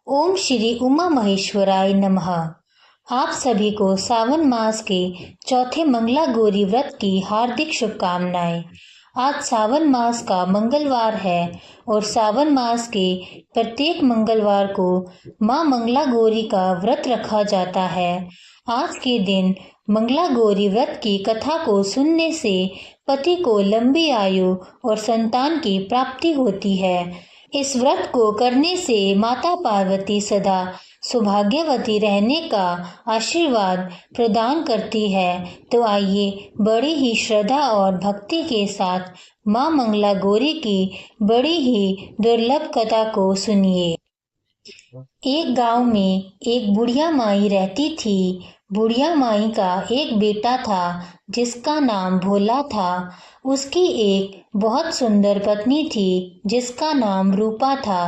ओम श्री उमा महेश्वराय नमः। आप सभी को सावन मास के चौथे मंगला गौरी व्रत की हार्दिक शुभकामनाएं। आज सावन मास का मंगलवार है और सावन मास के प्रत्येक मंगलवार को मां मंगला गौरी का व्रत रखा जाता है। आज के दिन मंगला गौरी व्रत की कथा को सुनने से पति को लंबी आयु और संतान की प्राप्ति होती है। इस व्रत को करने से माता पार्वती सदा सौभाग्यवती रहने का आशीर्वाद प्रदान करती है। तो आइए बड़ी ही श्रद्धा और भक्ति के साथ मां मंगला गौरी की बड़ी ही दुर्लभ कथा को सुनिए। एक गांव में एक बुढ़िया माई रहती थी। बुढ़िया माई का एक बेटा था जिसका नाम भोला था। उसकी एक बहुत सुंदर पत्नी थी जिसका नाम रूपा था।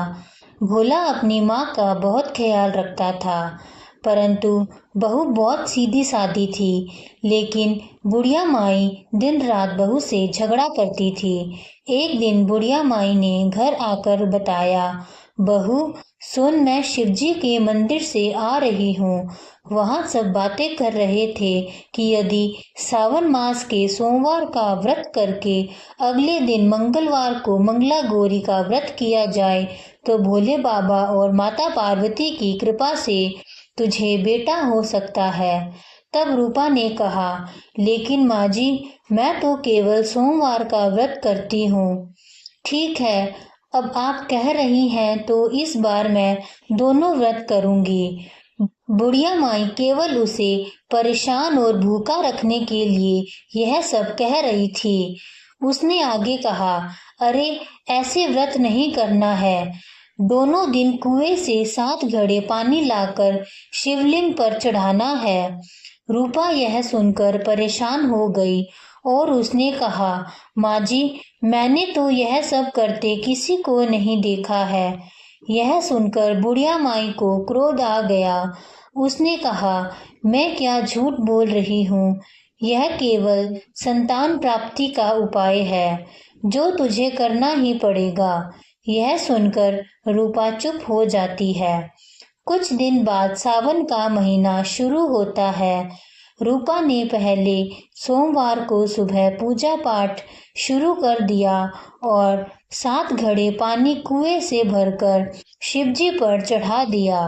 भोला अपनी माँ का बहुत ख्याल रखता था, परंतु बहू बहुत सीधी सादी थी। लेकिन बुढ़िया माई दिन रात बहू से झगड़ा करती थी। एक दिन बुढ़िया माई ने घर आकर बताया, बहू सुन, मैं शिवजी के मंदिर से आ रही हूँ। वहाँ सब बातें कर रहे थे कि यदि सावन मास के सोमवार का व्रत करके अगले दिन मंगलवार को मंगला गौरी का व्रत किया जाए तो भोले बाबा और माता पार्वती की कृपा से तुझे बेटा हो सकता है। तब रूपा ने कहा, लेकिन माँ जी, मैं तो केवल सोमवार का व्रत करती हूँ। ठीक है, अब आप कह रही हैं तो इस बार मैं दोनों व्रत करूंगी। बुढ़िया माई केवल उसे परेशान और भूखा रखने के लिए यह सब कह रही थी। उसने आगे कहा, अरे ऐसे व्रत नहीं करना है। दोनों दिन कुएं से 7 घड़े पानी लाकर शिवलिंग पर चढ़ाना है। रूपा यह सुनकर परेशान हो गई और उसने कहा, माँ जी, मैंने तो यह सब करते किसी को नहीं देखा है। यह सुनकर बुढ़िया माई को क्रोध आ गया। उसने कहा, मैं क्या झूठ बोल रही हूँ। यह केवल संतान प्राप्ति का उपाय है जो तुझे करना ही पड़ेगा। यह सुनकर रूपा चुप हो जाती है। कुछ दिन बाद सावन का महीना शुरू होता है। रूपा ने पहले सोमवार को सुबह पूजा पाठ शुरू कर दिया और 7 घड़े पानी कुएं से भरकर शिवजी पर चढ़ा दिया।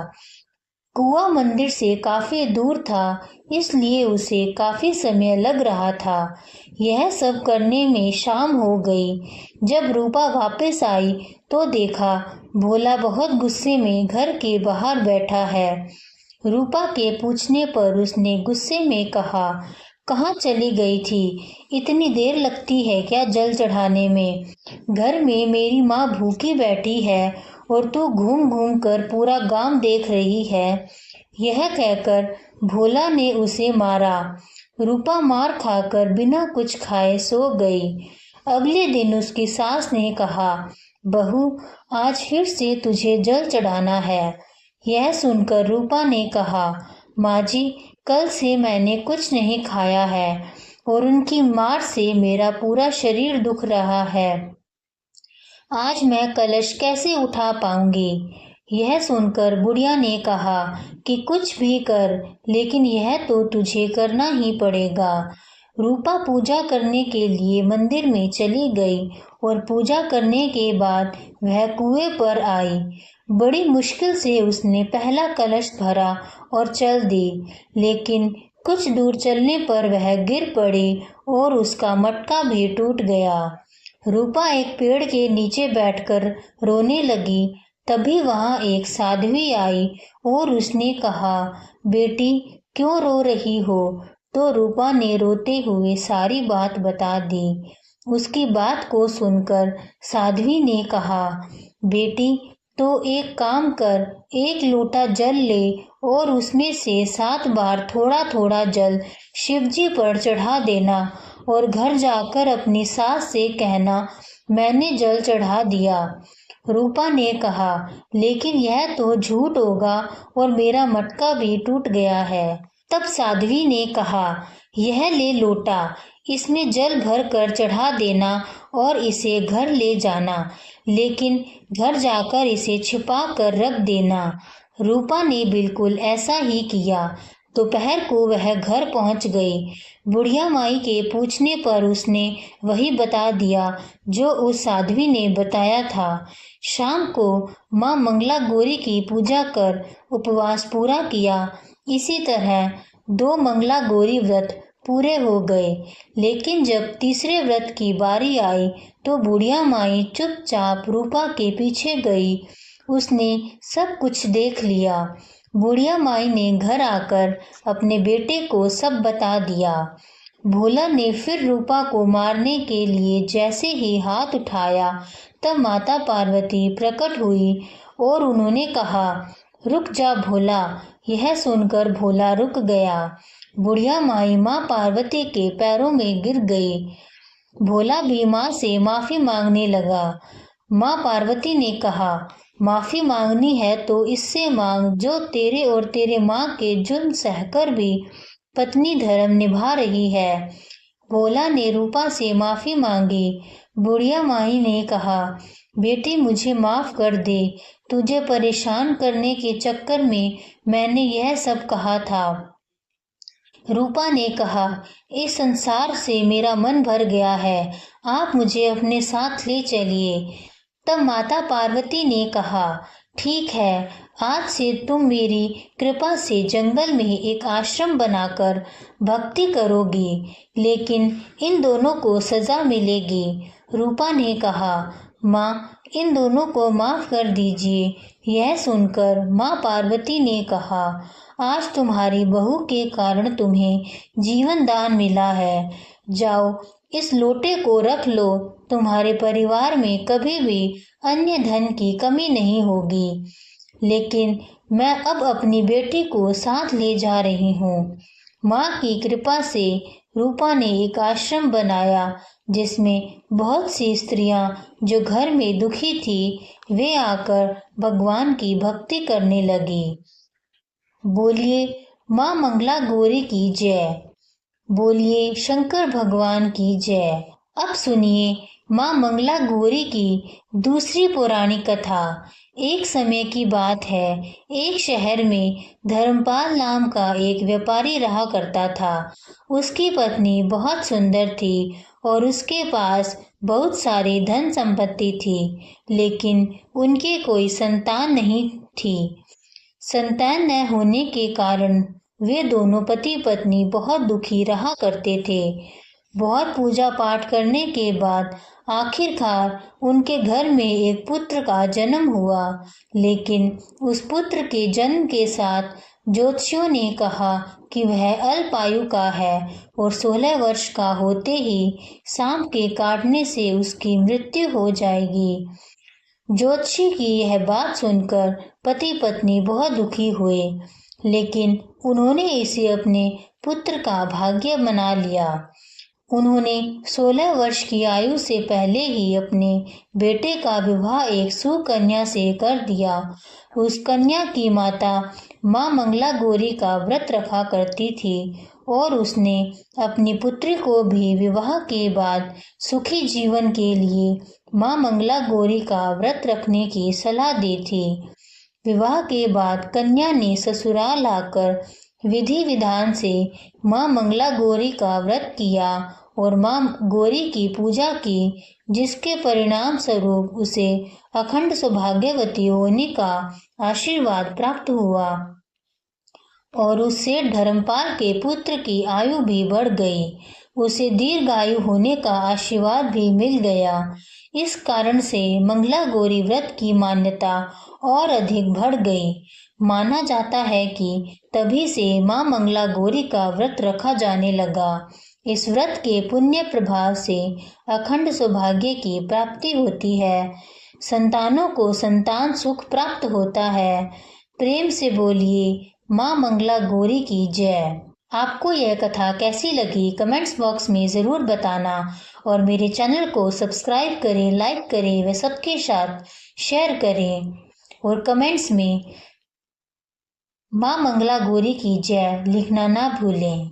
कुआं मंदिर से काफी दूर था, इसलिए उसे काफी समय लग रहा था। यह सब करने में शाम हो गई। जब रूपा वापस आई तो देखा भोला बहुत गुस्से में घर के बाहर बैठा है। रूपा के पूछने पर उसने गुस्से में कहा, कहाँ चली गई थी? इतनी देर लगती है क्या जल चढ़ाने में? घर में मेरी माँ भूखी बैठी है और तू घूम घूम कर पूरा गांव देख रही है। यह कहकर भोला ने उसे मारा। रूपा मार खाकर बिना कुछ खाए सो गई। अगले दिन उसकी सास ने कहा, बहू, आज फिर से तुझे जल चढ़ाना है। यह सुनकर रूपा ने कहा, माँ जी, कल से मैंने कुछ नहीं खाया है और उनकी मार से मेरा पूरा शरीर दुख रहा है। आज मैं कलश कैसे उठा पाऊंगी? यह सुनकर बुढ़िया ने कहा कि कुछ भी कर, लेकिन यह तो तुझे करना ही पड़ेगा। रूपा पूजा करने के लिए मंदिर में चली गई और पूजा करने के बाद वह कुएं पर आई। बड़ी मुश्किल से उसने पहला कलश भरा और चल दी, लेकिन कुछ दूर चलने पर वह गिर पड़ी और उसका मटका भी टूट गया। रूपा एक पेड़ के नीचे बैठकर रोने लगी। तभी वहां एक साध्वी आई और उसने कहा, बेटी, क्यों रो रही हो? तो रूपा ने रोते हुए सारी बात बता दी। उसकी बात को सुनकर साध्वी ने कहा, बेटी, तो एक काम कर, 1 लोटा जल ले और उसमें से 7 बार थोड़ा थोड़ा जल शिवजी पर चढ़ा देना और घर जाकर अपनी सास से कहना, मैंने जल चढ़ा दिया। रूपा ने कहा, लेकिन यह तो झूठ होगा और मेरा मटका भी टूट गया है। तब साध्वी ने कहा, यह ले लोटा, इसमें जल भर कर चढ़ा देना और इसे घर ले जाना, लेकिन घर जाकर इसे छिपा कर रख देना। रूपा ने बिल्कुल ऐसा ही किया। दोपहर को वह घर पहुंच गई। बुढ़िया माई के पूछने पर उसने वही बता दिया जो उस साध्वी ने बताया था। शाम को माँ मंगला गौरी की पूजा कर उपवास पूरा किया। इसी तरह 2 मंगला गौरी व्रत पूरे हो गए। लेकिन जब तीसरे व्रत की बारी आई तो बुढ़िया माई चुपचाप रूपा के पीछे गई। उसने सब कुछ देख लिया। बुढ़िया माई ने घर आकर अपने बेटे को सब बता दिया। भोला ने फिर रूपा को मारने के लिए जैसे ही हाथ उठाया तब माता पार्वती प्रकट हुई और उन्होंने कहा, रुक जा भोला। यह सुनकर भोला रुक गया। बुढ़िया माई माँ पार्वती के पैरों में गिर गई। भोला भी माँ से माफी मांगने लगा। माँ पार्वती ने कहा, माफी मांगनी है तो इससे मांग जो तेरे और तेरे माँ के जुर्म सहकर भी पत्नी धर्म निभा रही है। भोला ने रूपा से माफी मांगी। बुढ़िया माई ने कहा, बेटी मुझे माफ कर दे। तुझे परेशान करने के चक्कर में मैंने यह सब कहा था। रूपा ने कहा, इस संसार से मेरा मन भर गया है। आप मुझे अपने साथ ले चलिए। तब माता पार्वती ने कहा, ठीक है, आज से तुम मेरी कृपा से जंगल में एक आश्रम बनाकर भक्ति करोगी, लेकिन इन दोनों को सजा मिलेगी। रूपा ने कहा, माँ इन दोनों को माफ कर दीजिए। यह सुनकर माँ पार्वती ने कहा, आज तुम्हारी बहू के कारण तुम्हें जीवन दान मिला है। जाओ इस लोटे को रख लो। तुम्हारे परिवार में कभी भी अन्य धन की कमी नहीं होगी। लेकिन मैं अब अपनी बेटी को साथ ले जा रही हूँ। माँ की कृपा से रूपा ने एक आश्रम बनाया जिसमें बहुत सी स्त्रियां जो घर में दुखी थी वे आकर भगवान की भक्ति करने लगी। बोलिए माँ मंगला गौरी की जय। बोलिए शंकर भगवान की जय। अब सुनिए माँ मंगला गौरी की दूसरी पौराणिक कथा। एक समय की बात है, एक शहर में धर्मपाल नाम का एक व्यापारी रहा करता था। उसकी पत्नी बहुत सुंदर थी और उसके पास बहुत सारी धन संपत्ति थी, लेकिन उनके कोई संतान नहीं थी। संतान न होने के कारण वे दोनों पति पत्नी बहुत दुखी रहा करते थे। बहुत पूजा पाठ करने के बाद आखिरकार उनके घर में एक पुत्र का जन्म हुआ, लेकिन उस पुत्र के जन्म के साथ ज्योतिषियों ने कहा कि वह अल्पायु का है और 16 वर्ष का होते ही सांप के काटने से उसकी मृत्यु हो जाएगी। ज्योतिषी की यह बात सुनकर पति पत्नी बहुत दुखी हुए, लेकिन उन्होंने इसे अपने पुत्र का भाग्य बना लिया। उन्होंने 16 वर्ष की आयु से पहले ही अपने बेटे का विवाह एक सुकन्या से कर दिया। उस कन्या की माता माँ मंगला गौरी का व्रत रखा करती थी और उसने अपनी पुत्री को भी विवाह के बाद सुखी जीवन के लिए माँ मंगला गौरी का व्रत रखने की सलाह दी थी। विवाह के बाद कन्या ने ससुराल आकर विधि विधान से माँ मंगला गौरी का व्रत किया और माँ गौरी की पूजा की, जिसके परिणाम स्वरूप उसे अखंड सौभाग्यवती होने का आशीर्वाद प्राप्त हुआ और उससे धर्मपाल के पुत्र की आयु भी बढ़ गई। उसे दीर्घायु होने का आशीर्वाद भी मिल गया। इस कारण से मंगला गौरी व्रत की मान्यता और अधिक बढ़ गई। माना जाता है कि तभी से माँ मंगला गौरी का व्रत रखा जाने लगा। इस व्रत के पुण्य प्रभाव से अखंड सौभाग्य की प्राप्ति होती है, संतानों को संतान सुख प्राप्त होता है। प्रेम से बोलिए माँ मंगला गौरी की जय। आपको यह कथा कैसी लगी कमेंट्स बॉक्स में ज़रूर बताना और मेरे चैनल को सब्सक्राइब करें, लाइक करें व सबके साथ शेयर करें और कमेंट्स में माँ मंगला गौरी की जय लिखना ना भूलें।